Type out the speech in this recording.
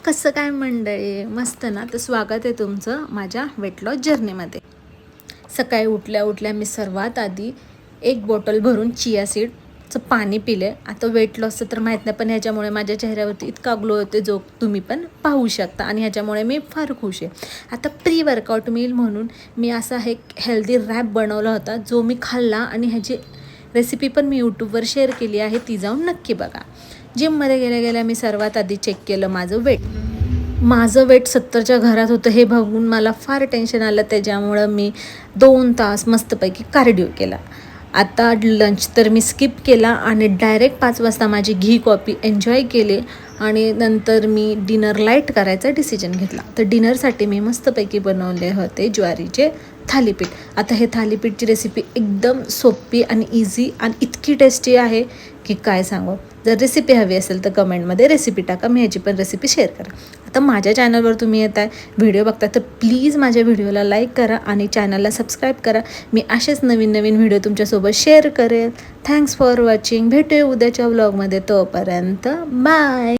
कसं काय मंडळी, मस्त ना. तर स्वागत आहे तुमचं माझ्या वेट लॉस जर्नीमध्ये. सकाळी उठल्या उठल्या मी सर्वात आधी एक बॉटल भरून चिया सीडचं पाणी पिले. आता वेट लॉसचं तर माहीत नाही, पण ह्याच्यामुळे माझ्या चेहऱ्यावरती इतका ग्लो होते जो तुम्ही पण पाहू शकता, आणि ह्याच्यामुळे मी फार खुश आहे. आता प्री वर्कआउट मील म्हणून मी असा एक हेल्दी रॅप बनवला होता जो मी खाल्ला, आणि ह्याची रेसिपी पण मी यूट्यूबवर शेअर केली आहे, ती जाऊन नक्की बघा. जिममध्ये गेल्या गेल्या मी सर्वात आधी चेक केलं माझं वेट 70च्या घरात होतं. हे बघून मला फार टेन्शन आलं, त्याच्यामुळं मी 2 तास मस्तपैकी कार्डिओ केला. आता लंच तर मी स्किप केला आणि डायरेक्ट 5 वाजता माझी घी कॉफी एन्जॉय केली, आणि नंतर मी डिनर लाईट करायचा डिसिजन घेतला. तर डिनरसाठी मी मस्तपैकी बनवले होते ज्वारीचे थालीपीठ. आता हे थालीपीठची रेसिपी एकदम सोपी आणि इझी आणि इतकी टेस्टी आहे की काय सांगू. जर रेसिपी हवी असेल तर कमेंटमध्ये रेसिपी टाका, मी ह्याची पण रेसिपी शेअर करा. आता माझ्या चॅनलवर तुम्ही येत आहे, व्हिडिओ बघता, तर प्लीज माझ्या व्हिडिओला लाईक करा आणि चॅनलला सबस्क्राईब करा. मी असेच नवीन नवीन व्हिडिओ तुमच्यासोबत शेअर करेल. Thanks for watching. भेटूया उद्याच्या व्लॉगमध्ये. तोपर्यंत बाय.